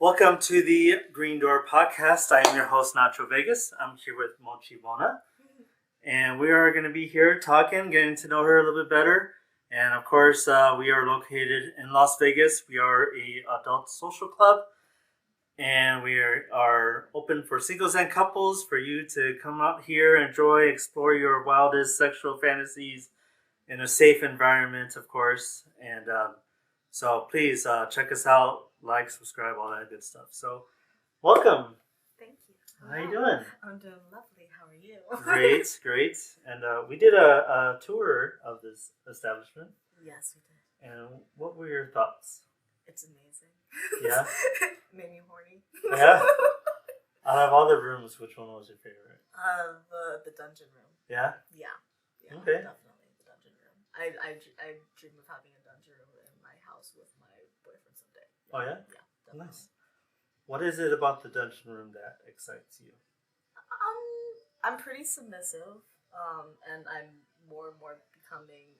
Welcome to the Greendoorlv podcast. I am your host, Nacho Vegas. I'm here with Mochi Mona. And we are going to be here talking, getting to know her a little bit better. And of course, we are located in Las Vegas. We are a adult social club. And we are open for singles and couples for you to come out here, enjoy, explore your wildest sexual fantasies in a safe environment, of course. And so please check us out, like, subscribe, all that good stuff. So welcome. Thank you. How you doing? I'm doing lovely. How are you? Great. And we did a tour of this establishment. Yes, we did. And what were your thoughts? It's amazing. Yeah? Made me horny. Yeah? Out of all the rooms, which one was your favorite? The dungeon room. Yeah? Yeah. Okay. Definitely the dungeon room. I dream of having a dungeon room in my house with my boyfriend someday. Oh, yeah? Yeah, definitely. Nice. What is it about the dungeon room that excites you? I'm pretty submissive, and I'm more and more becoming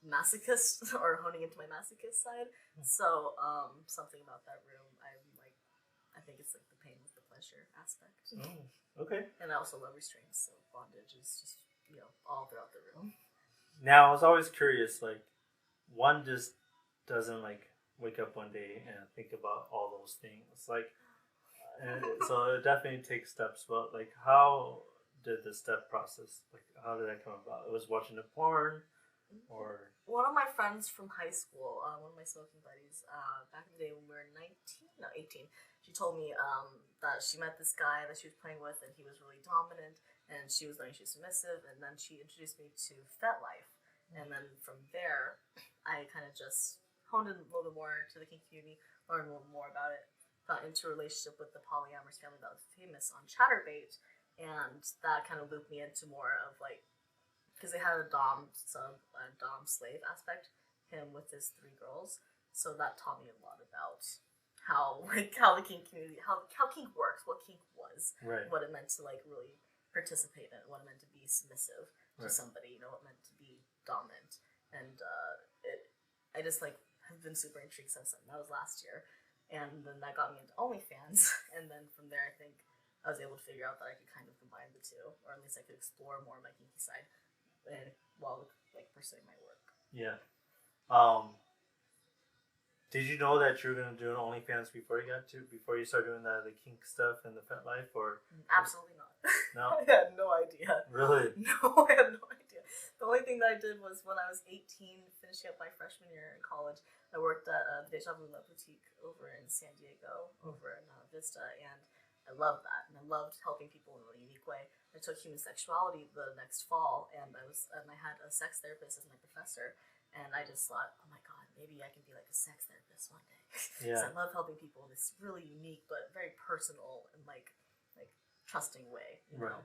masochist or honing into my masochist side. So something about that room, I think it's like the pain with the pleasure aspect. Oh, okay. And I also love restraints, so bondage is just all throughout the room. Now, I was always curious, like, one just doesn't like wake up one day and think about all those things, like, and so it definitely takes steps. But like, how did the step process, like, how did that come about? It was watching the porn, or one of my friends from high school, one of my smoking buddies, back in the day when we were 18, she told me that she met this guy that she was playing with, and he was really dominant, and she was learning she was submissive, and then she introduced me to FetLife, and then from there, I kind of just honed in a little bit more to the kink community, learned a little more about it, got into a relationship with the polyamorous family that was famous on Chatterbait, and that kind of looped me into more of like, because they had a dom slave aspect, him with his 3 girls, so that taught me a lot about how the kink community, how kink works, what kink was, right, what it meant to like really participate in it, what it meant to be submissive to right, somebody, what it meant to be dominant, and I just like have been super intrigued since then. That was last year, and then that got me into OnlyFans, and then from there I think I was able to figure out that I could kind of combine the two, or at least I could explore more of my kinky side while like pursuing my work. yeah. Did you know that you were gonna do an OnlyFans before you started doing the kink stuff and the FetLife, or? Absolutely not. No. I had no idea. Really? No, I had no idea. The only thing that I did was when I was 18, finishing up my freshman year in college, I worked at the Deja Vu Love Boutique over in San Diego, over in Vista, and I loved that, and I loved helping people in a really unique way. I took human sexuality the next fall, and I had a sex therapist as my professor, and I just thought, oh my god, maybe I can be like a sex therapist one day. Yeah. I love helping people in this really unique but very personal and like trusting way, you know.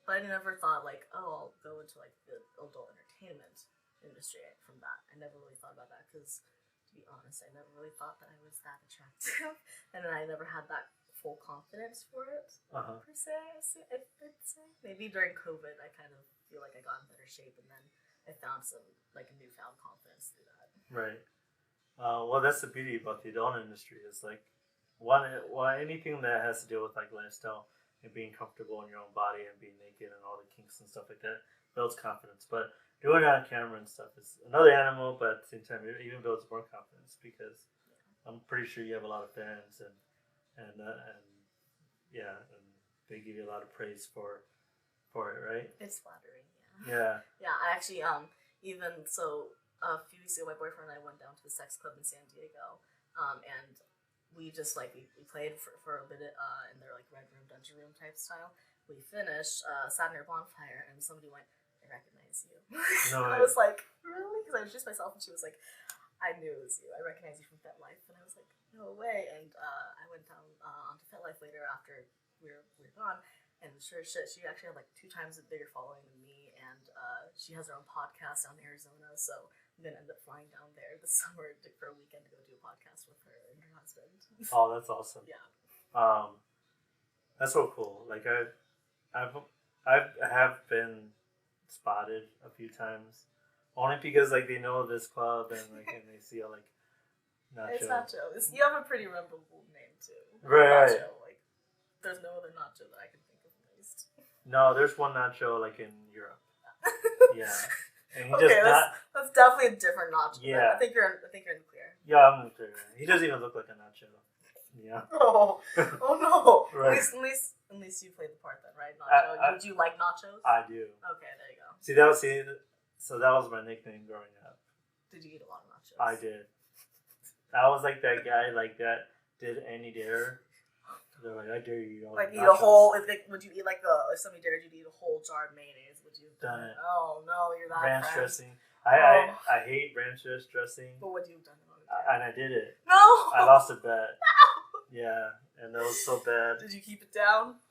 But I never thought like, oh, I'll go into like the adult entertainment industry from that. I never really thought about that because, to be honest, I never really thought that I was that attractive, and then I never had that full confidence for it per se. I'd say maybe during COVID, I kind of feel like I got in better shape, and then I found some like a newfound confidence through that. Right. Well, that's the beauty about the adult industry is like anything that has to deal with like lifestyle and being comfortable in your own body and being naked and all the kinks and stuff like that builds confidence. But doing it on camera and stuff is another animal, but at the same time, it even builds more confidence because I'm pretty sure you have a lot of fans and they give you a lot of praise for it, right? It's flattering, yeah. Yeah, I actually even so a few weeks ago, my boyfriend and I went down to the sex club in San Diego, and we just like we played for a bit in their like red room, dungeon room type style. We finished, sat near a bonfire, and somebody went, "I recognize you." No way. I was like, "Really?" Because I introduced myself, and she was like, "I knew it was you. I recognize you from FetLife." And I was like, "No way!" And I went down onto FetLife later after we were gone, and sure shit, she actually had like 2 times a bigger following than me, and she has her own podcast down in Arizona, so I'm gonna end up flying down there this summer for a weekend to go do a podcast with her and her husband. Oh, that's awesome. Yeah. That's so cool. Like I have been spotted a few times, only because like they know this club and like and they see how like Nacho. It's Nacho. You have a pretty memorable name too. Right. Nacho. Like, there's no other Nacho that I can think of at least. No, there's one Nacho like in Europe. Yeah. And he Okay, just not. that's definitely a different Nacho. Yeah. I think you're in the clear. Yeah, I'm in the clear. He doesn't even look like a Nacho. Yeah. Oh no! Right. At least you played the part then, right? Nacho. Would you like nachos? I do. Okay, there you go. So that was my nickname growing up. Did you eat a lot of nachos? I did. I was like that guy like that did any dare. They're like, I dare you. Like eat nachos. a whole. Would you eat like if somebody dared you to eat a whole jar of mayonnaise? Would you have done it? Oh no, you're that Ranch friend. dressing. I hate ranch dressing. But would you have done it? And I did it. No. I lost a bet. Yeah, and that was so bad. Did you keep it down?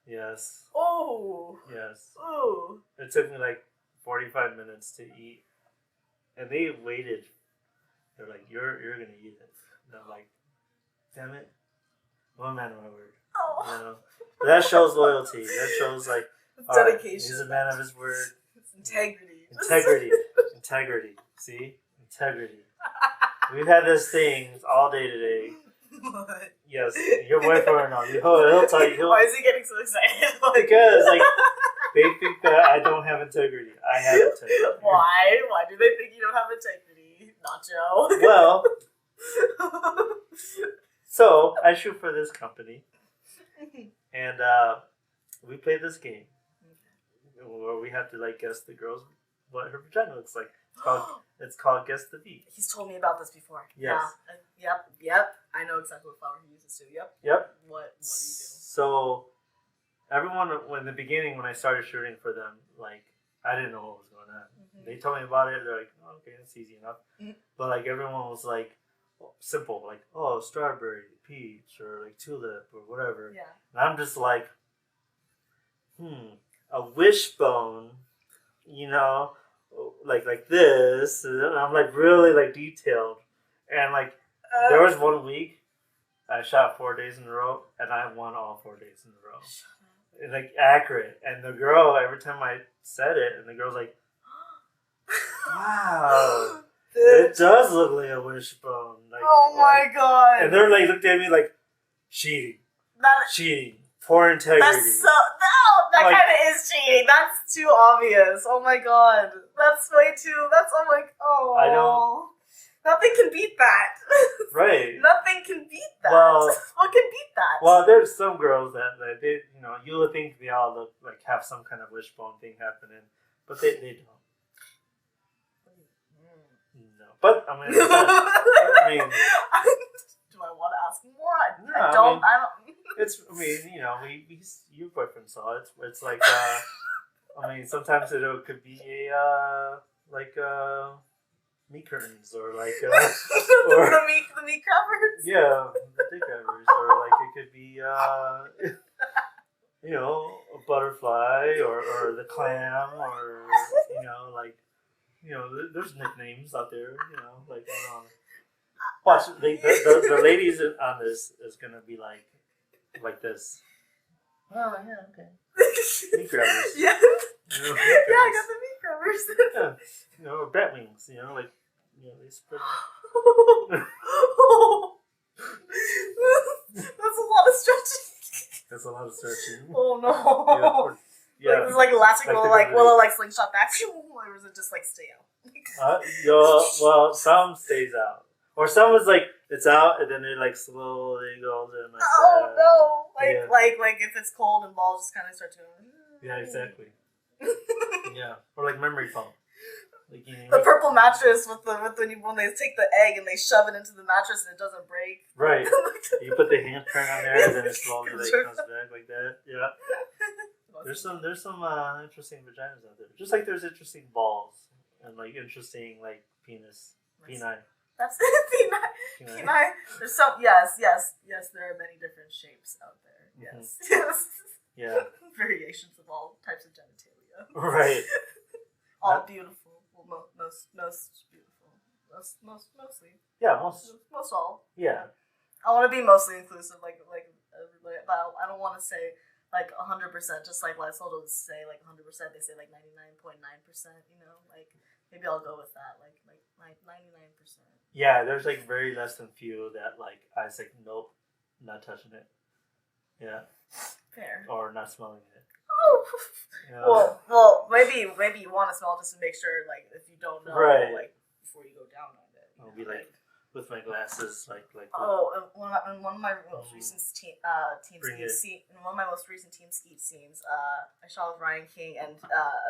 Yes. Oh. Yes. Oh. It took me like 45 minutes to eat, and they waited. They're like, "You're gonna eat it." And I'm like, "Damn it, one man of my word." Oh. You know, but that shows loyalty. That shows like dedication. Right, he's a man of his word. It's integrity. Integrity. See, integrity. We've had this thing all day today. What? Yes, your boyfriend will know. He'll tell you. Why is he getting so excited? Because like they think that I don't have integrity. I have integrity. Why? Why do they think you don't have integrity, Nacho? Well, so I shoot for this company, and we play this game where we have to like guess the girl's what her vagina looks like. It's called Guess the Beat. He's told me about this before. Yes. Yeah. Yep. I know exactly what flower he uses too. Yep. What do you do? So everyone, in the beginning when I started shooting for them, like I didn't know what was going on. Mm-hmm. They told me about it. They're like, oh, okay, that's easy enough. Mm-hmm. But like everyone was like simple, like strawberry, peach, or like tulip, or whatever. Yeah. And I'm just like, a wishbone, you know. Like this, and I'm like really like detailed, and like there was 1 week I shot 4 days in a row, and I won all 4 days in a row. And, like accurate, and the girl every time I said it, and the girl's like, "Wow, it does look like a wishbone." Like, oh my god! And they're like looked at me like cheating, poor integrity. That kind of is cheating. That's too obvious. Oh my god. That's way too. I know. Nothing can beat that. Right. Nothing can beat that. Well, what can beat that? Well, there's some girls that they, you would think they all look like have some kind of wishbone thing happening, but they don't. No. But I mean, do I want to ask more? I don't. It's. I mean, your boyfriend saw it. It's like. I mean, sometimes it could be meat curtains or like or the meat covers. Yeah, the dick covers, or like it could be a butterfly or the clam or there's nicknames out there. Like watch the ladies on this is gonna be like this. Oh yeah, okay. Meat grabbers. Yeah. Yeah, I got the meat grabbers. Yeah. Or bat wings, they spread. That's a lot of stretching. That's a lot of stretching. Oh no. Yeah. It's like elastic will it slingshot back, or is it just stay out? Well, some stays out. Or some is it's out and then it slowly goes in that. No! Like if it's cold and balls just kind of start to. Yeah, exactly. Yeah, or memory foam. The purple mattress when they take the egg and they shove it into the mattress and it doesn't break. Right. You put the handprint on there and then it slowly comes back like that. Yeah. There's some interesting vaginas out there. Just like there's interesting balls and interesting peni. That's peni. There's some yes. There are many different shapes out there. Yes. Mm-hmm. Yes. Yeah. Variations of all types of genitalia. Right. All beautiful. Well, most beautiful. Mostly. Yeah, most all. Yeah. I want to be mostly inclusive, but I don't want to say 100%. Just like Les Holdo would say 100%. They say 99.9%. Maybe I'll go with that. 99%. Yeah, there's like very less than few that like I was like, nope, not touching it. Yeah. Fair. Or not smelling it. Oh. Yeah. Well, maybe you want to smell just to make sure, like, if you don't know, right. like, before you go down on it. I'll be like with my glasses, like. Oh, and one of my most recent team ski in one of my most recent team ski scenes, I shot with Ryan King and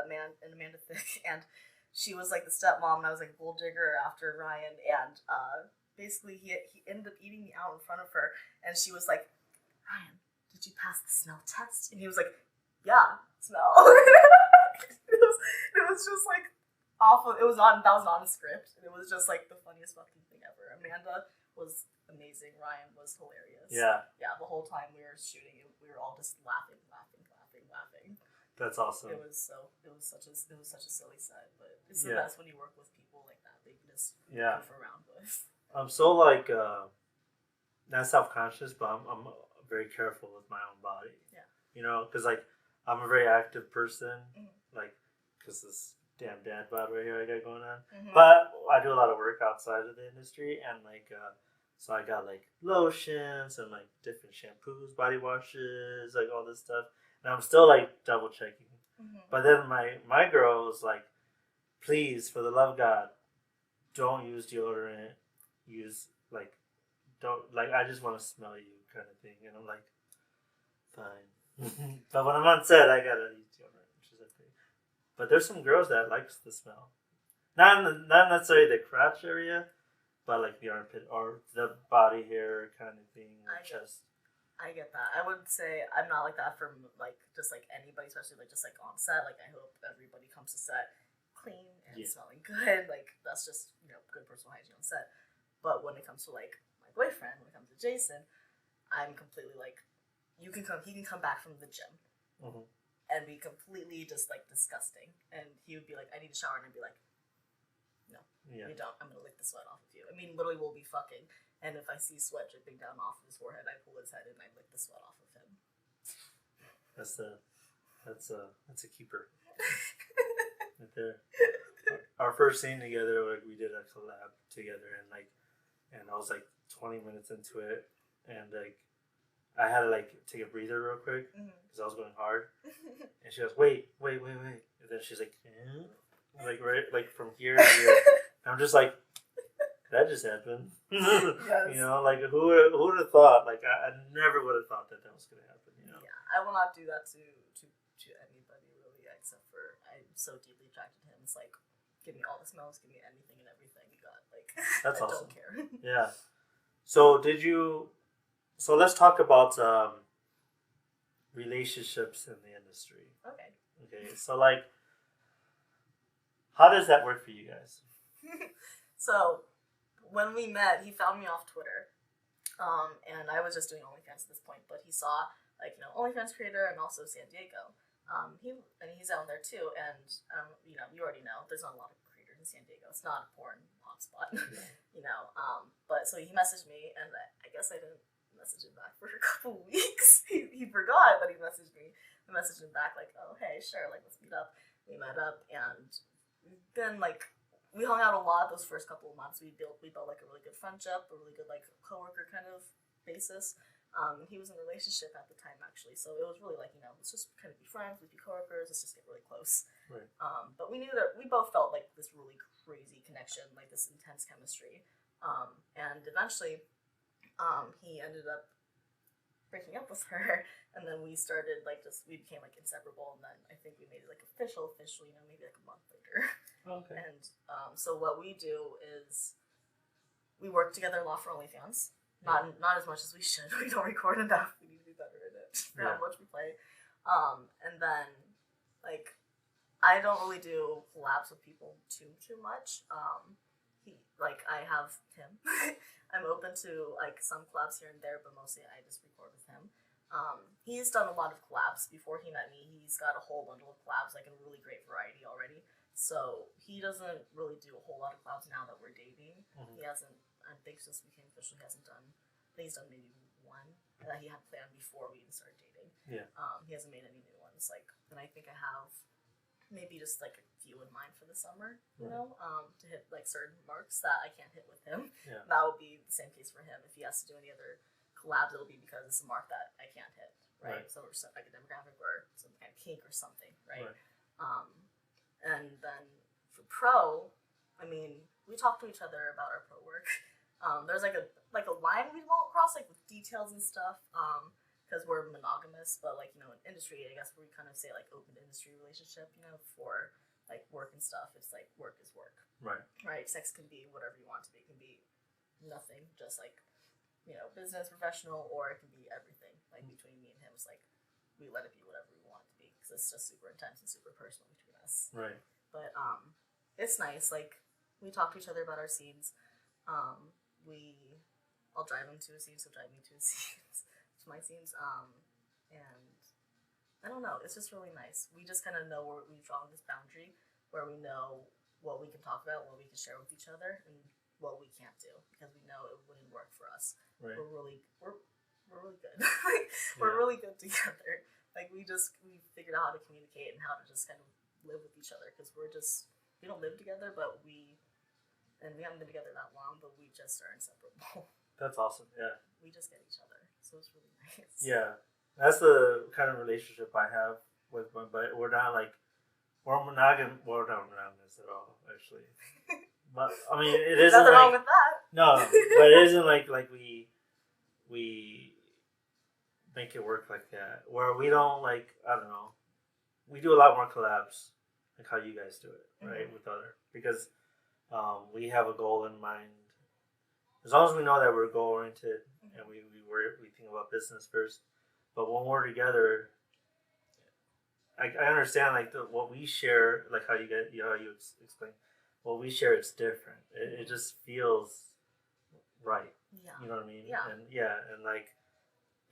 Amanda Thicke, and she was like the stepmom, and I was like gold digger after Ryan, and basically he ended up eating me out in front of her, and she was like, Ryan, did you pass the smell test? And he was like, yeah, smell. it was just like awful. That was on a script, and it was just like the funniest fucking thing ever. Amanda was amazing. Ryan was hilarious. Yeah. Yeah, the whole time we were shooting, we were all just laughing. That's awesome. It was such a silly set, but it's the best when you work with people like that. They can just goof around with. I'm so like not self-conscious, but I'm very careful with my own body. Yeah. You know, because like I'm a very active person, like because this damn dad bod right here I got going on. But I do a lot of work outside of the industry, and like so I got like lotions and like different shampoos, body washes, like all this stuff. And I'm still like double checking. But then my girl was like, please, for the love of God, don't use deodorant. Use like don't like I just want to smell you kind of thing. And I'm like, fine. But when I'm on set, I gotta use deodorant, which is okay. But there's some girls that likes the smell. Not necessarily the crotch area, but like the armpit or the body hair kind of thing, or chest. I get that. I would say I'm not like that for like just like anybody, especially like just like on set. Like I hope everybody comes to set clean and smelling good. Like that's just good personal hygiene on set. But when it comes to like my boyfriend, when it comes to Jason, I'm completely like, he can come back from the gym and be completely just like disgusting, and he would be like, I need a shower, and I'd be like, no, you don't. I'm gonna lick the sweat off of you. I mean, literally, we'll be fucking. And if I see sweat dripping down off of his forehead, I pull his head and I lick the sweat off of him. That's a keeper. Right there. Our first scene together, like we did a collab together, and I was like 20 minutes into it, and like I had to like take a breather real quick because I was going hard, and she goes, wait, and then she's like, like right, like from here to here, and I'm just like. That just happened. Yes. You know, like who would have thought? Like I never would have thought that was going to happen. You know. Yeah, I will not do that to anybody really, except for I'm so deeply attracted to him. It's like, give me all the smells, give me anything and everything you got. Like that's I awesome. don't care. Yeah. So So let's talk about relationships in the industry. Okay. Okay. So like, how does that work for you guys? So. When we met, he found me off Twitter, and I was just doing OnlyFans at this point. But he saw OnlyFans creator and also San Diego. He's out there too, and you already know there's not a lot of creators in San Diego. It's not a porn hotspot, But so he messaged me, and I guess I didn't message him back for a couple weeks. He forgot that he messaged me. I messaged him back like, oh hey, sure, like let's meet up. We met up, and we've been like. We hung out a lot those first couple of months. We built like a really good friendship, a really good like coworker kind of basis. He was in a relationship at the time actually, so it was really like let's just kind of be friends, let's be coworkers, let's just get really close. Right. But we knew that we both felt like this really crazy connection, like this intense chemistry. And eventually, he ended up breaking up with her, and then we started we became like inseparable, and then I think we made it like official, maybe like a month later. Okay. And so what we do is we work together a lot for OnlyFans. Not as much as we should. We don't record enough. We need to be better at it. How much we play. And then like I don't really do collabs with people too much. I have him. I'm open to like some collabs here and there, but mostly I just record with him. He's done a lot of collabs before he met me. He's got a whole bundle of collabs, like a really great variety already. So he doesn't really do a whole lot of collabs now that we're dating. He hasn't. I think since we became official, he hasn't done. I think he's done maybe one that he had planned before we even started dating. Yeah. He hasn't made any new ones. And I think I have maybe just like a few in mind for the summer, you know, to hit like certain marks that I can't hit with him. Yeah. That would be the same case for him. If he has to do any other collabs, it'll be because it's a mark that I can't hit, right? So or like a demographic or some kind of kink or something, right? And then for pro, I mean, we talk to each other about our pro work. There's like a line we won't cross, like with details and stuff, because we're monogamous. But like, you know, in industry, I guess we kind of say like open industry relationship. You know, for like work and stuff, it's like work is work. Right. Sex can be whatever you want it to be. It can be nothing, just like, you know, business, professional, or it can be everything. Like between me and him, it's like we let it be whatever we want it to be because it's just super intense and super personal between us. Right. But it's nice. Like we talk to each other about our scenes. I'll drive him to a scene, so drive me to a scenes, to my scenes. And I don't know. It's just really nice. We just kind of know where we've drawn this boundary, where we know what we can talk about, what we can share with each other, and what we can't do because we know it wouldn't work for us. Right. We're really good. We're really good together. Like we figured out how to communicate and how to just kind of live with each other because we don't live together, but we haven't been together that long, but we just are inseparable. That's awesome. Yeah. We just get each other, so it's really nice. Yeah, that's the kind of relationship I have with my, but we're not like we're monogamous. We're not monogamous at all, actually. But I mean, it isn't nothing wrong like, with that. No, but it isn't like we make it work like that. Where we don't like, I don't know. We do a lot more collabs, like how you guys do it, right? With other because we have a goal in mind. As long as we know that we're goal oriented and we think about business first. But when we're together, I understand like what we share, like how you explain what we share. It's different. It just feels right. Yeah. You know what I mean? Yeah.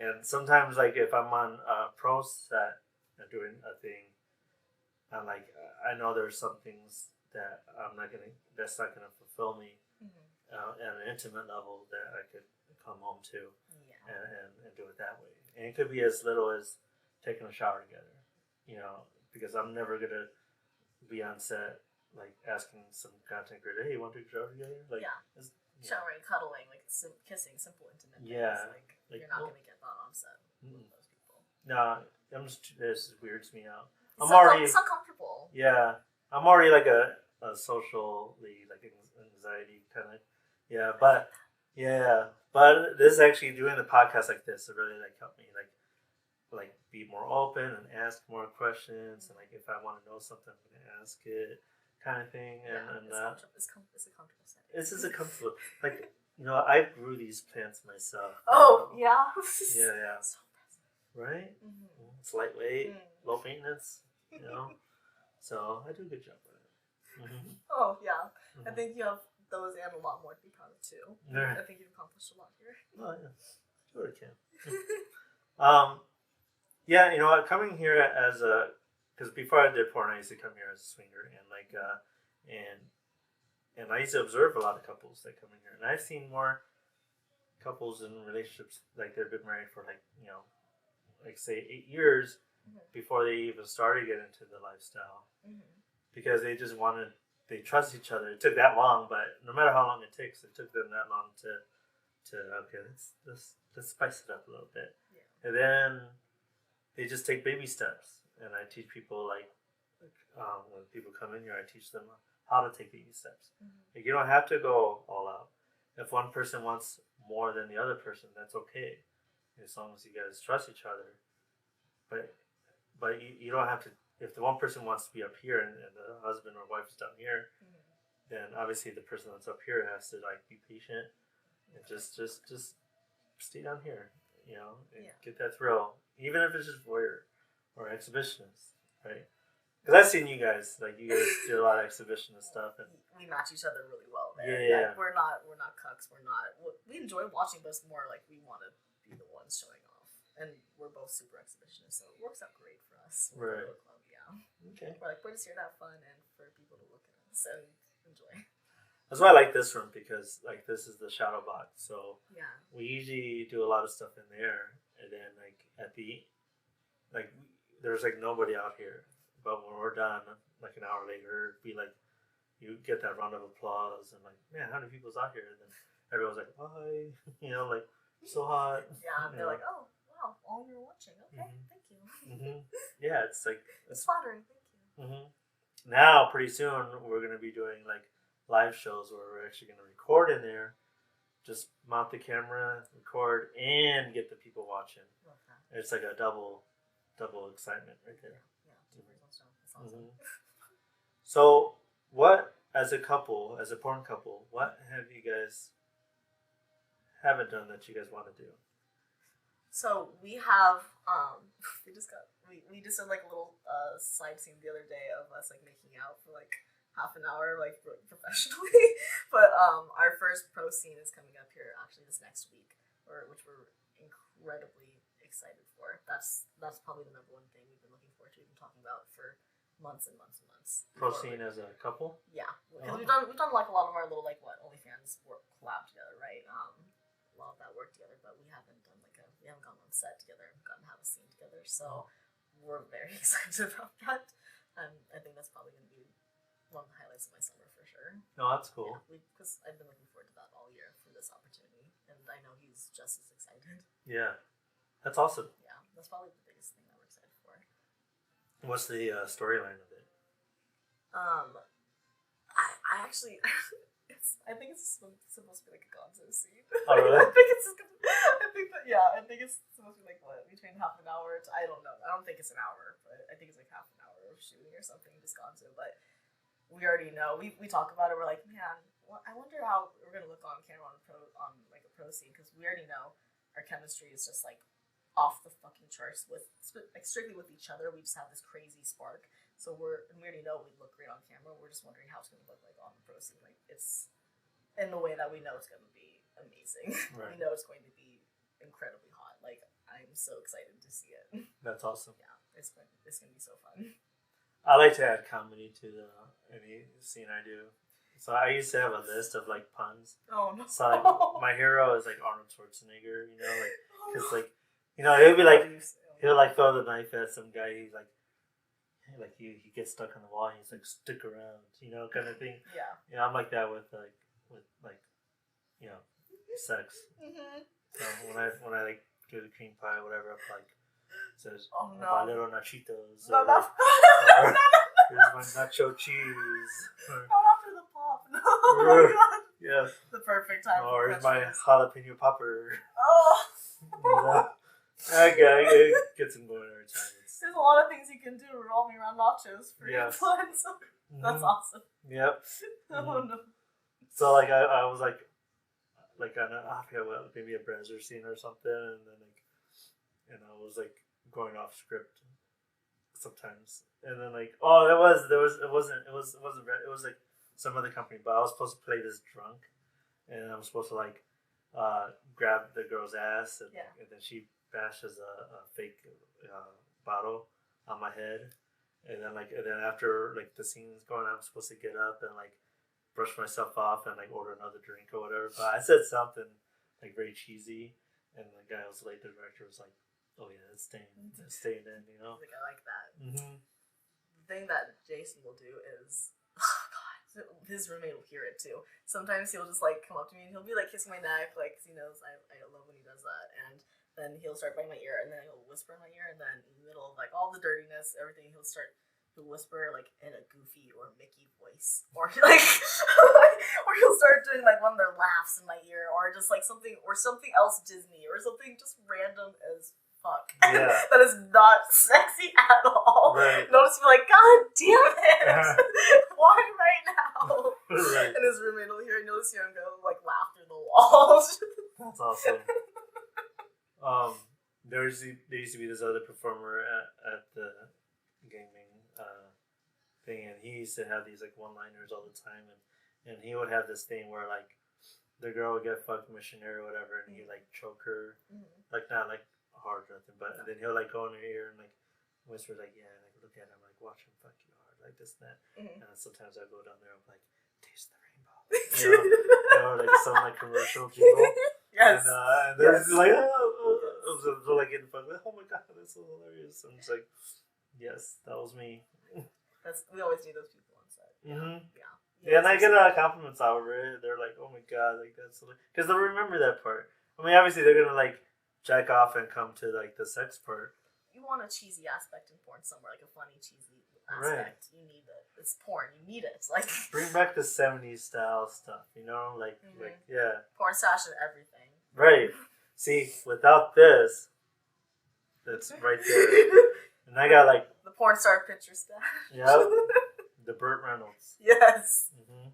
And sometimes like if I'm on a pro set and doing a thing, I'm like I know there's some things that that's not gonna fulfill me at an intimate level that I could come home to and do it that way. And it could be as little as taking a shower together, you know, because I'm never gonna be on set like asking some content creator, hey, you want to take a shower together? Like showering, cuddling, like kissing, simple intimate things. Like you're not gonna get that on set with those people. No, this weirds me out. It's uncomfortable. Yeah, I'm already like a socially like anxiety kind of. But this actually doing the podcast like this, it really like helped me like be more open and ask more questions and like if I want to know something, I'm gonna ask it, kind of thing. It's a comfortable setting. This is a comfortable like you know I grew these plants myself. Oh yeah. Yeah. So right. It's lightweight, low maintenance. You know, so I do a good job with it. Oh yeah, I think you have those and a lot more to be proud of too. I think you've accomplished a lot here. Oh yeah, sure I can. Yeah, you know what? Coming here as because before I did porn, I used to come here as a swinger and like and I used to observe a lot of couples that come in here, and I've seen more couples in relationships like they've been married for like you know like say 8 years before they even started getting into the lifestyle because they just they trust each other. It took that long, but no matter how long it takes, it took them that long to okay, let's spice it up a little bit. Yeah. And then they just take baby steps, and I teach people like when people come in here, I teach them how to take baby steps. Like, you don't have to go all out. If one person wants more than the other person, that's okay, as long as you guys trust each other. But you don't have to. If the one person wants to be up here and the husband or wife is down here, then obviously the person that's up here has to like be patient and just stay down here, you know, and get that thrill, even if it's just voyeur or exhibitionist, right? Because I've seen you guys do a lot of exhibitionist stuff, and we match each other really well there. Yeah. Like, we're not cucks. We enjoy watching, but it's more like we want to be the ones showing off, and we're both super exhibitionists, so it works out great for us. Right. Okay. We're just here to have fun and for people to look at us and enjoy. That's why I like this room because like this is the shadow box. So we usually do a lot of stuff in there, and then like at the there's like nobody out here but when we're done, like an hour later, it'd be like you get that round of applause and like, man, how many people's out here? And then everyone's like, bye, like so hot. Yeah, they're like, oh wow, all you're watching. Okay, thank you. Yeah, it's like it's flattering. Thank you. Now, pretty soon, we're gonna be doing like live shows where we're actually gonna record in there, just mount the camera, record, and get the people watching. Love that. It's like a double excitement right there. Yeah, two birds, one stone. That's awesome. So, what as a porn couple, what have you guys haven't done that you guys want to do? So we have we just did like a little side scene the other day of us like making out for like half an hour like professionally. But our first pro scene is coming up here actually this next week, which we're incredibly excited for. That's probably the number one thing we've been looking forward to. We've been talking about for months and months and months. Pro scene as a couple? Yeah, because we've done like a lot of our little like OnlyFans work collab together, right? A lot of that work together, but we haven't done we haven't gone on set together and gotten to have a scene together, so we're very excited about that. I think that's probably going to be one of the highlights of my summer for sure. No, that's cool. Because I've been looking forward to that all year for this opportunity, and I know he's just as excited. Yeah, that's awesome. Yeah, that's probably the biggest thing that we're excited for. What's the storyline of it? I actually, I think it's supposed to be like a gonzo scene. Oh really? I think it's supposed to be like what, between half an hour to, I don't know. I don't think it's an hour, but I think it's like half an hour of shooting or something in gonzo. But we already know. We talk about it. We're like, man, I wonder how we're gonna look on camera on like a pro scene, because we already know our chemistry is just like off the fucking charts with like strictly with each other. We just have this crazy spark. So we already know we look great on camera. We're just wondering how it's gonna look like on the pro scene. Like it's in the way that we know it's gonna be amazing. Right. We know it's going to be incredibly hot. Like I'm so excited to see it. That's awesome. Yeah, it's gonna be so fun. I like to add comedy to any scene I do. So I used to have a list of like puns. Oh no! So like, my hero is like Arnold Schwarzenegger, like because like he'll be like he'll like throw the knife at some guy. He's like he gets stuck on the wall. And he's like stick around, kind of thing. Yeah. Yeah, I'm like that with sex. So when I like do the cream pie or whatever, I'm like says, oh no, my little nachitos. No, or, here's my nacho cheese. Not after the pop. No. Oh my god. Yeah. The perfect time. Or here's my jalapeno popper. Oh. Okay, it gets him going every time. There's a lot of things you can do revolving around nachos for your fun. So that's awesome. Yep. Oh no. So like I was like on I forget what, maybe a browser scene or something, and then and I was like going off script sometimes, and then like it was like some other company, but I was supposed to play this drunk, and I was supposed to like grab the girl's ass, and then she bashes a fake bottle on my head, and then after like the scene's going, I'm supposed to get up and like brush myself off and like order another drink or whatever. But I said something like very cheesy, and the guy was like, the director was like, "Oh yeah, it's staying in, Like I like that. Mm-hmm. The thing that Jason will do is, oh god, his roommate will hear it too. Sometimes he'll just like come up to me and he'll be like kissing my neck, like 'cause he knows I love when he does that, and then he'll start biting my ear, and then he'll whisper in my ear, and then in the middle of like all the dirtiness, everything, he'll whisper like in a Goofy or Mickey voice, or like, or he'll start doing like one of their laughs in my ear, or just like something else Disney, or something just random as fuck. Yeah. That is not sexy at all. Right. Notice me like, God damn it! Why right now? Right. And his roommate will hear, and you'll see him go like laugh through the walls. That's awesome. There used to be this other performer at the gaming thing, and he used to have these like one-liners all the time, and he would have this thing where like the girl would get fucked missionary or whatever, and he'd like choke her, like not like hard or nothing, but then he'll like go in her ear and like whisper like, yeah, like look at him, like watch him fuck you hard, like this and that. And sometimes I go down there and I'm like, taste the rainbow, like some like commercial people. Yes. And then it's like, so like getting fun, like, oh my god, that's so hilarious. I'm just like, yes, that was me. We always need those people on set. Mm-hmm. Yeah. Yeah, and I get compliments over it. They're like, "Oh my god, like that's," because they'll remember that part. I mean, obviously they're gonna like jack off and come to like the sex part. You want a cheesy aspect in porn somewhere, like a funny cheesy aspect. Right. You need it. It's porn. You need it. Like Bring back the '70s style stuff, you know, like yeah. Porn stash and everything. Right. See, without this, that's right there. And I got like the porn star picture stash. Yep. The Burt Reynolds. Yes. Mm-hmm.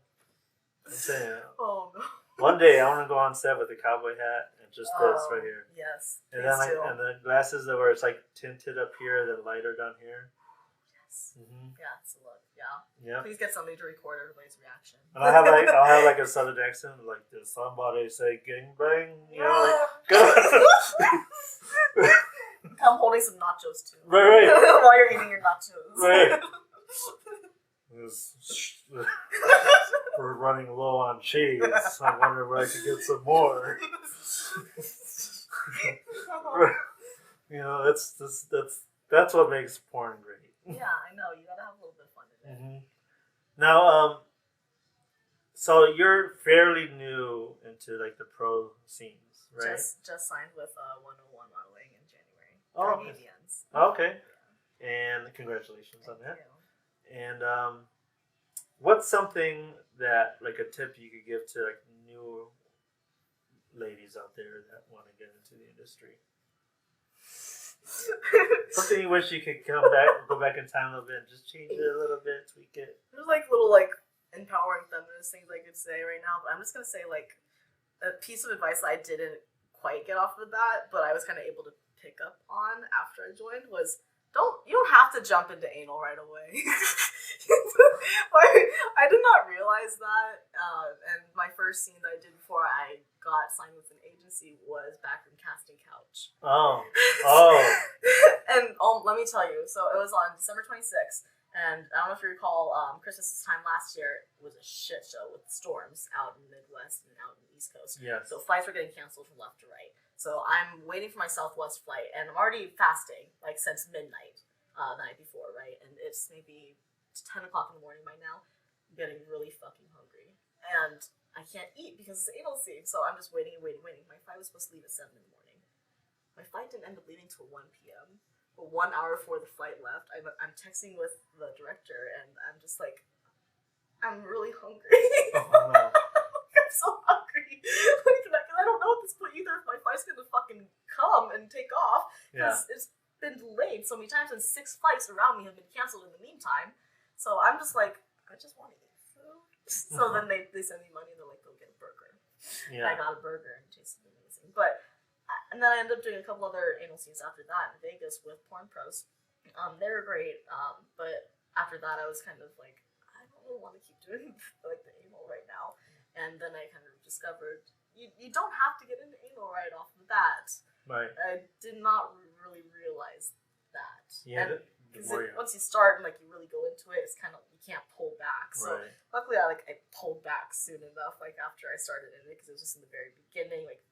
I'm saying. Oh no. One day I want to go on set with a cowboy hat and just this right here. Yes. And then and the glasses that where it's like tinted up here, then lighter down here. Yes. Mm-hmm. Yeah, it's a look. Yeah. Yeah. Please get somebody to record everybody's reaction. And I'll have like a southern accent, like does somebody say gangbang? You know, like I'm holding some nachos too. Right. While you're eating your nachos. Right. We're running low on cheese. I wonder where I could get some more. You know, that's what makes porn great. Yeah, I know. You gotta have a little bit of fun in it. Mm-hmm. Now, so you're fairly new into like the pro scenes, right? Just signed with 101 Modeling in January. Oh, Canadians. Okay. And congratulations on that. Thank you. And what's something that, like a tip you could give to like new ladies out there that want to get into the industry? Something you wish you could go back in time a little bit, and just change it a little bit, tweak it. There's like little empowering feminist things I could say right now, but I'm just gonna say like a piece of advice that I didn't quite get off the bat, but I was kind of able to pick up on after I joined was you don't have to jump into anal right away. I did not realize that, and my first scene that I did before I got signed with an agency was back in Casting Couch. Oh. And let me tell you, so it was on December 26th, and I don't know if you recall, Christmas time last year was a shit show with storms out in the Midwest and out in the East Coast. Yes. So flights were getting canceled from left to right. So I'm waiting for my Southwest flight, and I'm already fasting, like, since midnight the night before, right? And it's maybe 10 o'clock in the morning by now. I'm getting really fucking hungry. And I can't eat because it's anal scene, so I'm just waiting. My flight was supposed to leave at 7 in the morning. My flight didn't end up leaving till 1 p.m. But 1 hour before the flight left, I'm texting with the director, and I'm just like, I'm really hungry. Oh, no. I'm so hungry. Because I don't know at this point either if my flight's gonna fucking come and take off. Because it's been delayed so many times, and 6 flights around me have been canceled in the meantime. So I'm just like, I just want to eat food. So then they send me money and they're like, go get a burger. Yeah. And I got a burger and it tasted amazing. And then I ended up doing a couple other anal scenes after that in Vegas with porn pros. They were great, but after that I was kind of like, I don't really want to keep doing like the anal right now. And then I kind of discovered you don't have to get into anal right off the bat. Right. I did not really realize that. Yeah. Once you start and like you really go into it, it's kind of you can't pull back. So luckily I pulled back soon enough. Like after I started in it, because it was just in the very beginning. Like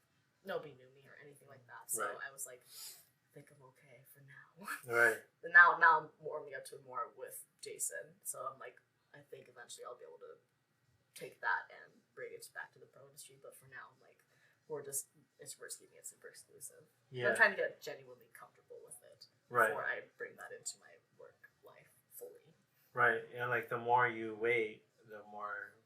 nobody knew me or anything like that. So I was like, I think I'm okay for now. Right. But now I'm warming up to it more with Jason. So I'm like, I think eventually I'll be able to take that and bring it back to the pro industry. But for now, I'm like, we're just keeping it super exclusive. Yeah. I'm trying to get genuinely comfortable with it before I bring that into my work life fully. Right. And like the more you wait, the more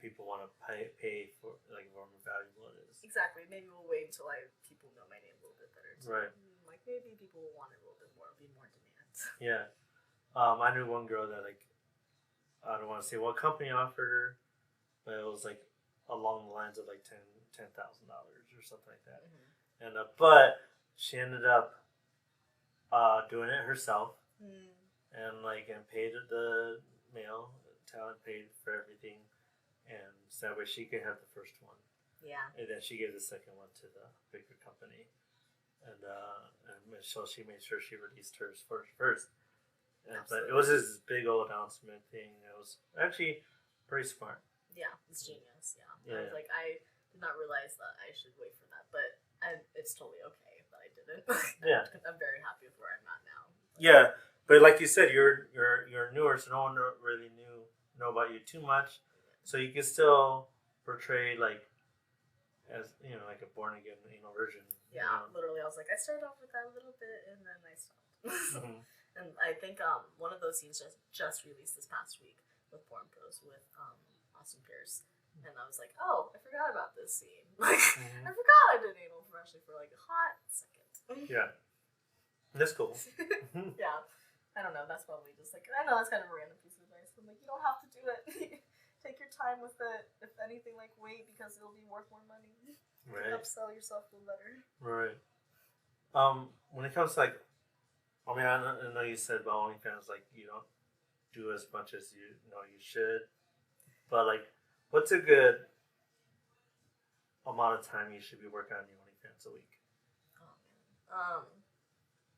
people want to pay for like the more valuable it is. Exactly. Maybe we'll wait until people know my name a little bit better. So like maybe people will want it a little bit more. Be more demand. Yeah. I knew one girl that like I don't want to say what company offered her, but it was like along the lines of like $10,000 or something like that. Mm-hmm. And but she ended up doing it herself, and paid the male talent, paid for everything, and so that way she could have the first one. Yeah. And then she gave the second one to the bigger company, and so she made sure she released hers first. But it was this big old announcement thing. It was actually pretty smart. Yeah, it's genius. Yeah. I was like, I did not realize that I should wait for that, but it's totally okay that I didn't. Yeah. I'm very happy with where I'm at now. Yeah, But like you said, you're newer, so no one really know about you too much. So you can still portray like as like a born again virgin. Yeah, literally, I was like, I started off with that a little bit, and then I stopped. Mm-hmm. And I think one of those scenes just released this past week with Porn Pros with Austin Pierce, and I was like, oh, I forgot about this scene. Like, I forgot I did anal professionally for like a hot second. Yeah, that's cool. Yeah, I don't know. That's probably just like, I know that's kind of a random piece of advice. I'm like, you don't have to do it. Take your time with it. If anything, like wait because it'll be worth more money. Right. Upsell yourself a little better. Right. When it comes to like, I mean, I know you said about OnlyFans, like you don't do as much as you should, but like, what's a good amount of time you should be working on your OnlyFans a week? Oh man.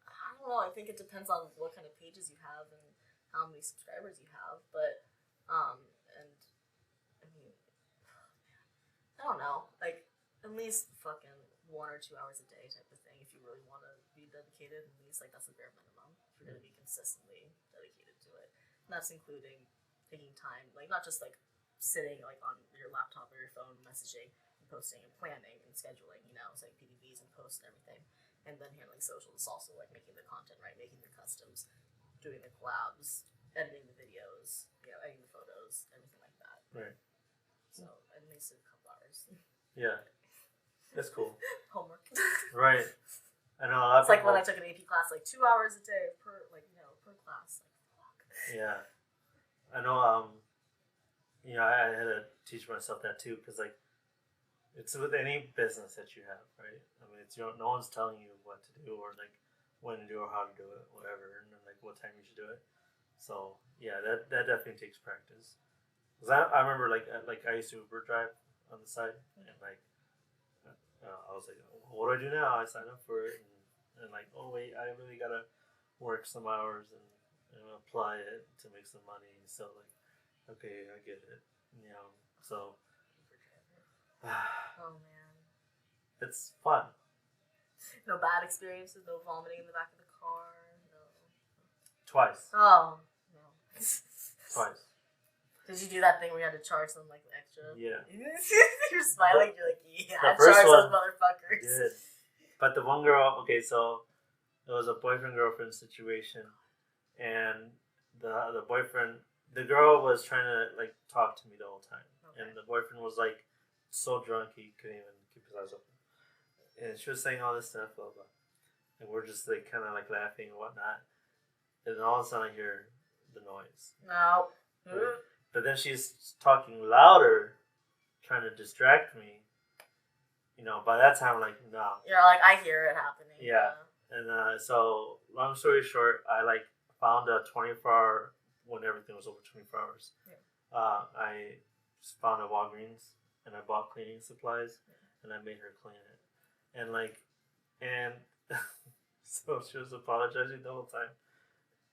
I don't know. I think it depends on what kind of pages you have and how many subscribers you have, but and I mean, I don't know, like at least fucking 1 or 2 hours a day type of thing. If you really want to be dedicated, at least like that's the bare minimum. If you're gonna be consistently dedicated to it, and that's including taking time, like not just like sitting like on your laptop or your phone messaging and posting and planning and scheduling, it's like PDVs and posts and everything, and then handling social. It's also like making the content right, making the customs, doing the collabs, editing the videos, editing the photos, everything like that. Right. So at least a couple hours. Yeah. That's cool. Homework. Right. I know a lot of It's like people, when I took an AP class, like 2 hours a day per class. Like, fuck. Yeah. I know. I had to teach myself that too, because like, it's with any business that you have, right? I mean, it's no one's telling you what to do or like when to do or how to do it, whatever, and then like what time you should do it. So yeah, that definitely takes practice. Cause I remember like I used to Uber drive on the side, and like I was like, what do I do now? I signed up for it, and like, oh wait, I really gotta work some hours and apply it to make some money. So like, okay, I get it, So Oh man. it's fun. No bad experiences. No vomiting in the back of the car. No. Twice. Oh no. Twice. Did you do that thing where you had to charge them like extra? Yeah. You're smiling. You're like, yeah, The I first charge one, those motherfuckers. I did. But the one girl, okay, so it was a boyfriend-girlfriend situation, and the boyfriend, the girl was trying to like talk to me the whole time, and the boyfriend was like so drunk he couldn't even keep his eyes open, and she was saying all this stuff, blah blah, and we're just like kind of like laughing and whatnot, and then all of a sudden I hear the noise. No. Right? But then she's talking louder, trying to distract me. By that time, I'm like, no. You're like, I hear it happening. Yeah. And so, long story short, I like found a 24-hour, when everything was over 24 hours. Yeah. I just found a Walgreens, and I bought cleaning supplies, and I made her clean it. And so she was apologizing the whole time.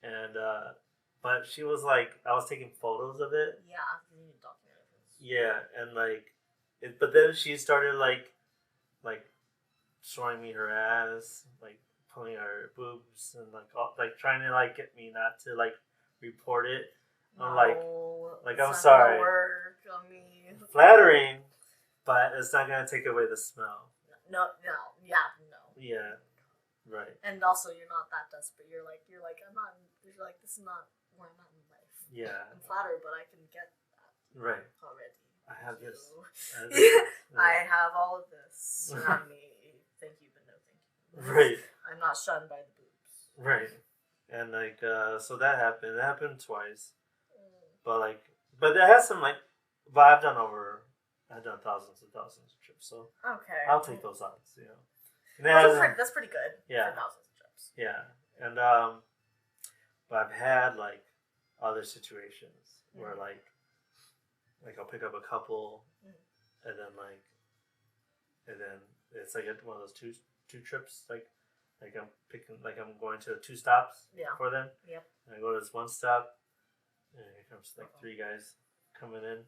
And, but she was like, I was taking photos of it. Yeah, you need to document it. Yeah, and but then she started like showing me her ass, like pulling her boobs, and like trying to like get me not to like report it. I'm like I'm sorry. Work on me. Flattering, but it's not gonna take away the smell. No. Yeah, right. And also, you're not that desperate. You're like, I'm not. You're like, this is not where I'm at in life. Yeah. I'm flattered, but I can get that. Right. Already. I have this. I have all of this around me. Thank you, but no thank you. Right. I'm not shunned by the boobs. Right. And so that happened. It happened twice. But it has some but I've done thousands and thousands of trips, so okay, I'll take those odds, And that's pretty good. Yeah. For thousands of trips. Yeah, and but I've had other situations where I'll pick up a couple, and then it's one of those two trips I'm going to 2 stops for them. Yep. And I go to this one stop, and here comes 3 guys coming in,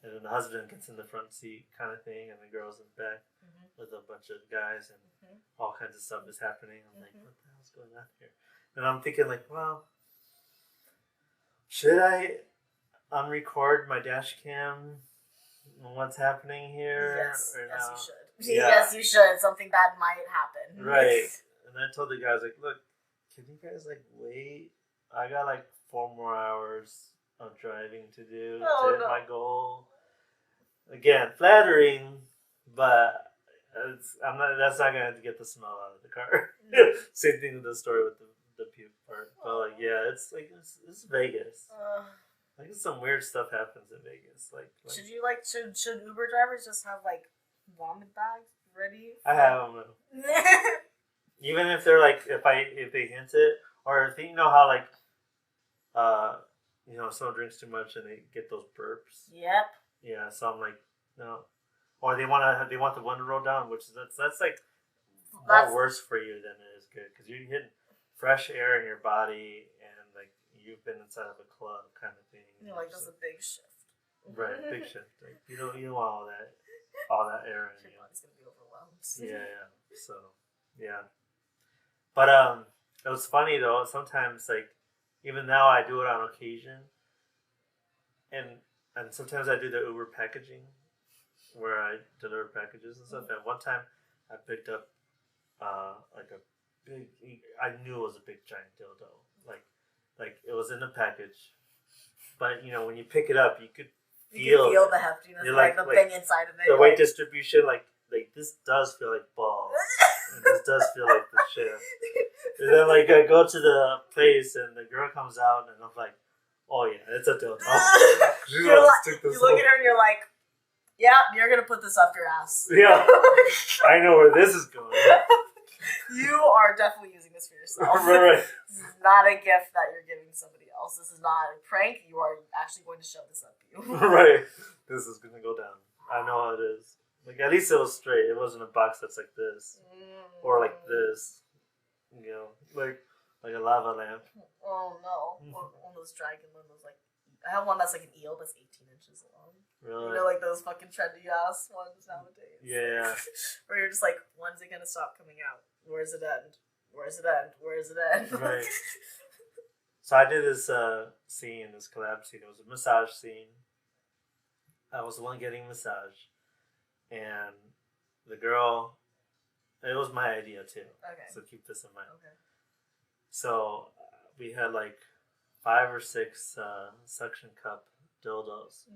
and then the husband gets in the front seat kind of thing, and the girl's in the back with a bunch of guys, and all kinds of stuff is happening. I'm like, what the hell's going on here? And I'm thinking well, should I unrecord my dash cam? What's happening here? Yes, or yes, no? you should. Yeah. Yes, you should. Something bad might happen. Right. And I told the guys, like, look, can you guys, like, wait? I got, like, 4 more hours of driving to do to hit my goal. Again, flattering, but that's not going to get the smell out of the car. Same thing with the story with the puke part. But, like, yeah, it's Vegas. Like, some weird stuff happens in Vegas. Like should you, like, should Uber drivers just have, like, vomit bags ready? I have them. Even if they're like, if they hint it, or if you know how like, someone drinks too much and they get those burps. Yep. Yeah, so I'm like, no, or they want the window roll down, which that's like more worse for you than it is good because you're getting fresh air in your body and like you've been inside of a club kind of thing. Like that's a big shift. Right, big shift. Like, you don't want all that air in you. Your body's gonna be overwhelmed. Yeah. So yeah. But it was funny though. Sometimes, like, even now, I do it on occasion, and sometimes I do the Uber packaging, where I deliver packages and stuff. And one time, I picked up like a big. I knew it was a big giant dildo. Like it was in a package, but when you pick it up, you could feel the heftiness, like the thing inside of it. The weight distribution, like this does feel like balls. And this does feel like the shit. And then like I go to the place and the girl comes out and I'm like, oh yeah, it's a dildo. You look at her and you're like, yeah, you're gonna put this up your ass. Yeah, I know where this is going. You are definitely using this for yourself. Right. This is not a gift that you're giving somebody else. This is not a prank. You are actually going to shove this up you. Right. This is gonna go down. I know how it is. Like at least it was straight. It wasn't a box that's like this or like this. Like a lava lamp. Oh no! One of those dragon ones, like I have one that's like an eel that's 18 inches long. Really? Like those fucking trendy ass ones nowadays. Yeah. Where you're just like, when's it gonna stop coming out? Where's it end? Where's it end? Where's it end? Right. So I did this scene, this collab scene. It was a massage scene. I was the one getting massage, and the girl. It was my idea too. Okay. So keep this in mind. Okay. So we had like 5 or 6 suction cup dildos,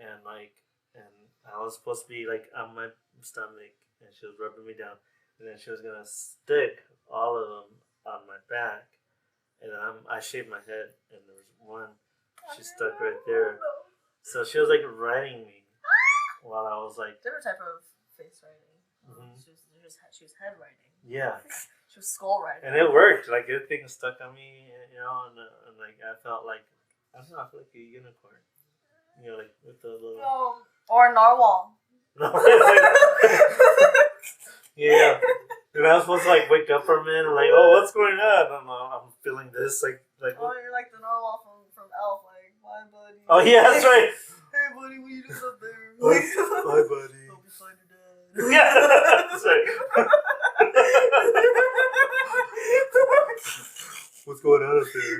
and I was supposed to be like on my stomach, and she was rubbing me down, and then she was gonna stick all of them on my back, and then I shaved my head, and there was one she stuck right there, so she was like riding me while I was like different type of face riding. She was head riding. Yeah. She was skull riding. And it worked. Like, the thing stuck on me, and like, I felt like, I don't know, I feel like a unicorn. Like, with the little... Oh, or a narwhal. No, yeah. And I was supposed to, like, wake up from it and, like, oh, what's going on? I'm feeling this, like... Oh, you're like the narwhal from Elf, like, bye, buddy. Oh, yeah, that's right. Hey, buddy, what you doing up there? Bye, buddy. Hope you find your dad. Yeah, that's right. What's going on up there?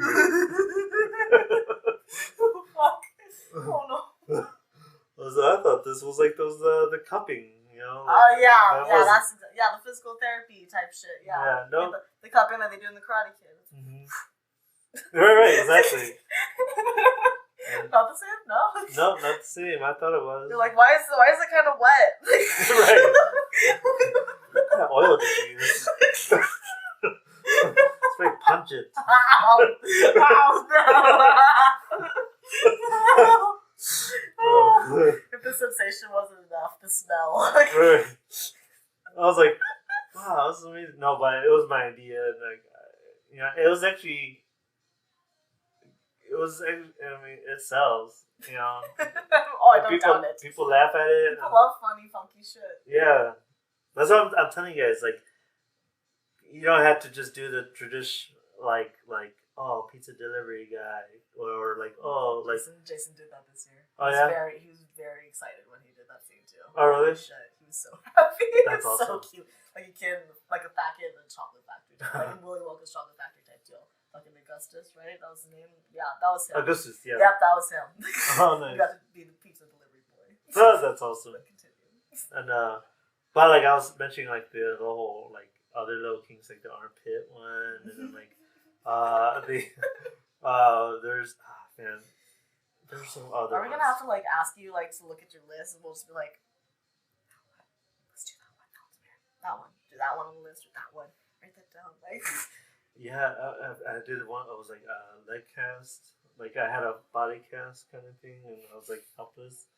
Fuck. Oh no. So I thought this was like those the cupping, that's the physical therapy type shit. Yeah. No. The cupping that they do in the Karate Kid. Mm-hmm. Right, exactly. Not the same? No. No, not the same. I thought it was. You're like, why is it kind of wet? Right. What kind of oil did you use? It's very pungent. If the sensation wasn't enough, the smell. Right. I was like, wow, this is amazing. No, but it was my idea, and like, it was actually. It sells, Oh, I don't doubt it. People laugh at it. People love funny, funky shit. Yeah. That's what I'm telling you guys. Like, you don't have to just do the tradition, like, oh, pizza delivery guy, or like, oh, like. Jason did that this year. Oh, He was very excited when he did that scene too. Oh, really? Shit, he was so happy. That's awesome. So cute. Like a kid, like a fat kid in the chocolate factory, like in Willy Wonka's chocolate factory type deal. fucking Augustus, right? That was his name. Yeah, that was him. Augustus, yeah. Yep, that was him. Oh, nice. You got to be the pizza delivery boy. Oh, that's awesome. But continue. And but like I was mentioning, like the whole like other little kinks, like the armpit one, and then like there's man, there's some other. Are we gonna have to like ask you like to look at your list, and we'll just be like, let's do that one. That was weird. That one. Do that one on the list or that one. Write that down. Like. Yeah, I did one. I was like leg cast. Like I had a body cast kind of thing, and I was like helpless.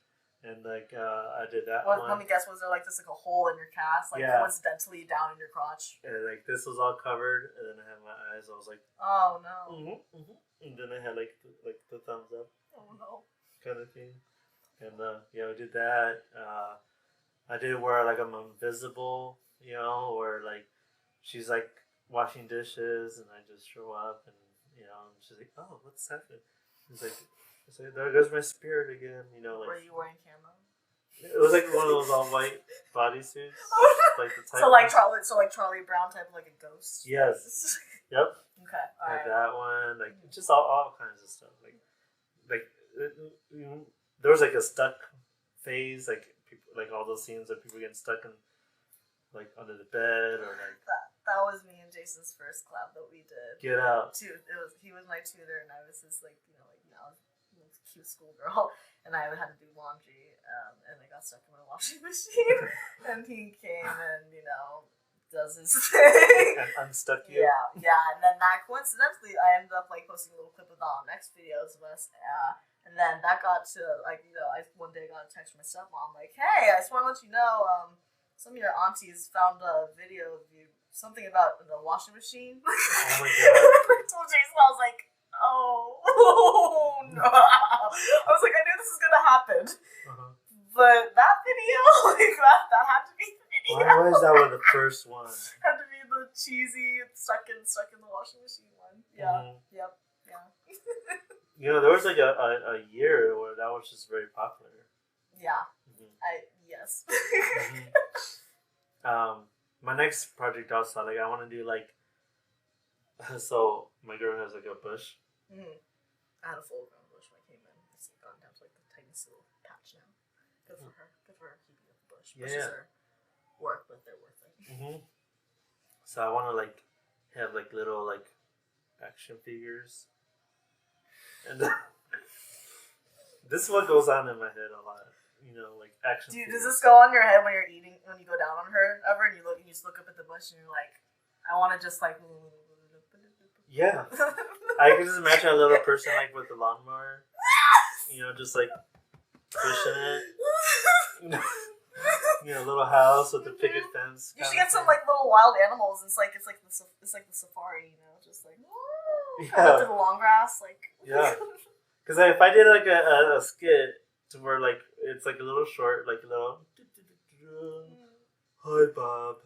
And like I did that one. Let me guess. Was there like just like a hole in your cast, like coincidentally down in your crotch? And like this was all covered, and then I had my eyes. I was like, oh no. And then I had like the thumbs up. Oh no. Kind of thing. And yeah, we did that. I did where like I'm invisible, you know, or like she's like washing dishes, and I just show up, and you know, and she's like, oh, what's happening? It's like. So there goes my spirit again, you know. Like, were you wearing camo? It was like one of those all white bodysuits, like the type. So like Charlie Brown type, like a ghost. Yes. Yep. Okay. All like right. that one, like just all kinds of stuff. Like there was like a stuck phase, like people, like all those scenes of people getting stuck in, like under the bed or like. That was me and Jason's first collab that we did. Get out. He was my tutor, and I was just like cute schoolgirl, and I had to do laundry, and I got stuck in my washing machine, and he came and does his thing and unstuck you. Yeah, and then that coincidentally I ended up like posting a little clip of that on next videos of us, and then that got to like I one day got a text from my stepmom like, hey, I just want to let you know some of your aunties found a video of you, something about the washing machine. Oh my god. I told Jason, I was like, oh no. I was like, I knew this was gonna happen. But that video, like that had to be the video. Why was that one the first one? Had to be the cheesy stuck in the washing machine one. Yeah. Yep. Yeah. There was like a year where that was just very popular. Yeah. Yes. My next project also, like I want to do like, so my girl has like a bush. I had a full grown bush when I came in. It's gone down to like the tiniest little patch now. Good for her. Good for her keeping up the bush. Bushes are work, but they're worth it. So I want to like have like little like action figures, and this is what goes on in my head a lot. Like action. Dude, figures. Does this go on your head when you're eating, when you go down on her ever, and you just look up at the bush and you're like, I want to just like. Yeah. I can just imagine a little person like with the lawnmower, just like pushing it. A little house with a picket fence. You should get some like little wild animals. It's like the safari, just like through the long grass, like. Yeah. Because if I did like a skit to where like it's like a little short, like a little. Hi Bob,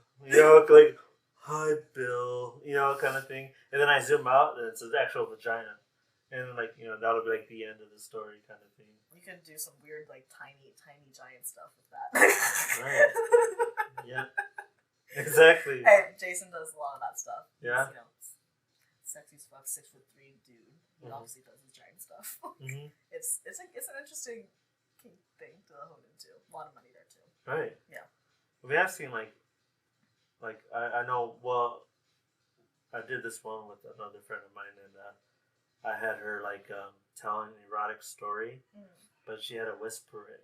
like. Hi, Bill, kind of thing. And then I zoom out, and it's an actual vagina. And then, like, that'll be, like, the end of the story kind of thing. You could do some weird, like, tiny giant stuff with that. Right. Yeah. Exactly. Hey, Jason does a lot of that stuff. Yeah. He's, sexy as fuck, 6'3" dude. He obviously does his giant stuff. It's an interesting thing to hone into. A lot of money there, too. Right. Yeah. We have seen, like I know, well, I did this one with another friend of mine, and I had her, like, tell an erotic story, but she had to whisper it.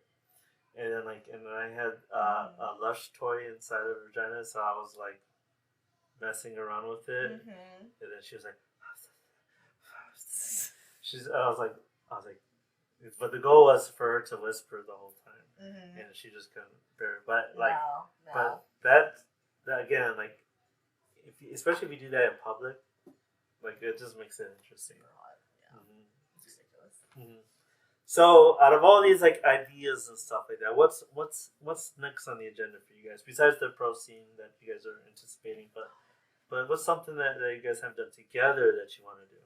And then, I had a Lush toy inside of her vagina, so I was, like, messing around with it. And then she was like, I was like, but the goal was for her to whisper the whole time. And she just couldn't bear it. But, like, but that again, like, especially if you do that in public, like, it just makes it interesting. It's ridiculous. So, out of all these like ideas and stuff like that, what's next on the agenda for you guys besides the pro scene that you guys are anticipating? But what's something that you guys have done together that you want to do?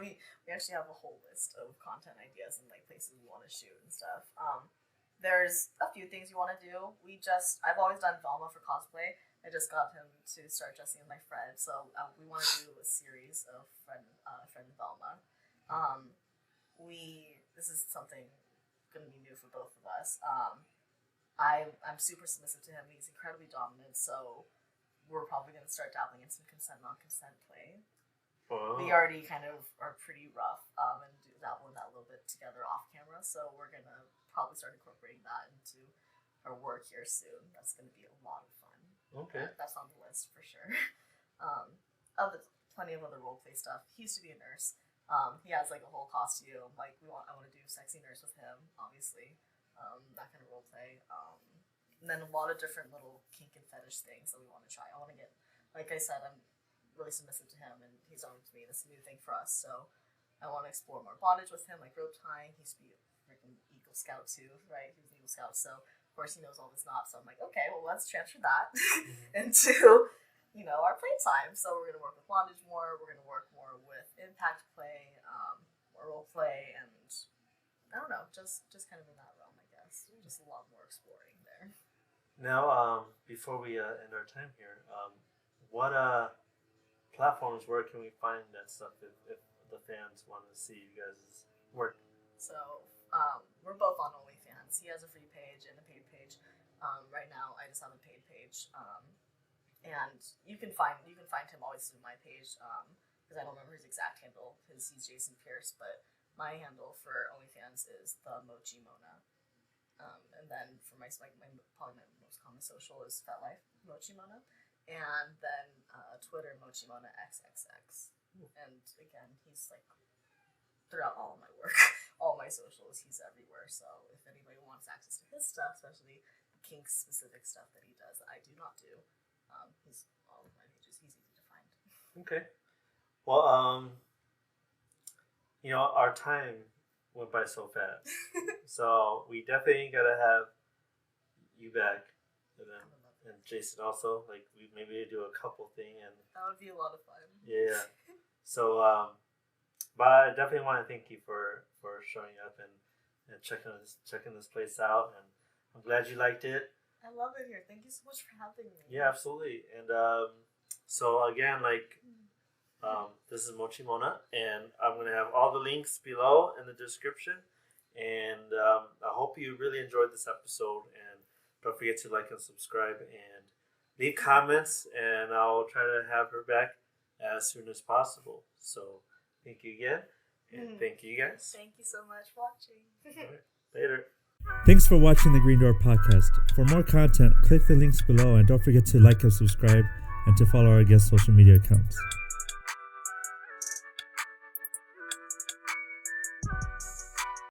We actually have a whole list of content ideas and like places we want to shoot and stuff. There's a few things you want to do. I've always done Velma for cosplay, I just got him to start dressing as my friend. So we want to do a series of friend Velma. This is something going to be new for both of us. I'm super submissive to him. He's incredibly dominant. So we're probably going to start dabbling in some consent non-consent play. Oh. We already kind of are pretty rough and do that a little bit together off camera. So we're going to probably start incorporating that into our work here soon. That's going to be a lot of fun. Okay. That's on the list for sure. Plenty of other role play stuff. He used to be a nurse. He has like a whole costume. Like I want to do sexy nurse with him, obviously. That kind of role play. And then a lot of different little kink and fetish things that we want to try. I want to get, like I said, I'm really submissive to him, and he's on to me. This is a new thing for us, so I want to explore more bondage with him, like rope tying. He used to be a freaking Eagle Scout too, right? He was an Eagle Scout, so of course he knows all this knots. So I'm like, okay, well let's transfer that into our play time. So we're gonna work with bondage more. We're gonna work more with impact play, more role play, and I don't know, just kind of in that realm, I guess. Just a lot more exploring there. Now, before we end our time here, what platforms where can we find that stuff if the fans want to see you guys' work? So we're both on OnlyFans. He has a free page and a paid page. Right now, I just have a paid page, and you can find him always through my page because I don't remember his exact handle. He's Jason Pierce, but my handle for OnlyFans is the Mochi Mona. And then for my probably my most common social is FetLife Mochi Mona, and then Twitter Mochi Mona XXX. And again, he's like throughout all of my work, all my socials, he's everywhere. So if anybody wants access to his stuff, especially the kink specific stuff that he does, that I do not do, he's all of my pages. He's easy to find. Okay. Well, our time went by so fast. So we definitely gotta have you back, and Jason also. Like we maybe do a couple thing, and that would be a lot of fun. Yeah. So, but I definitely want to thank you for showing up and checking this place out, and I'm glad you liked it. I love it here. Thank you so much for having me. Yeah, absolutely. And so again, this is Mochi Mona, and I'm going to have all the links below in the description. And I hope you really enjoyed this episode. And don't forget to like and subscribe and leave comments. And I'll try to have her back as soon as possible. So thank you again. And thank you guys. Thank you so much for watching. All right. Later. Thanks for watching the Green Door podcast. For more content, click the links below and don't forget to like and subscribe and to follow our guest social media accounts.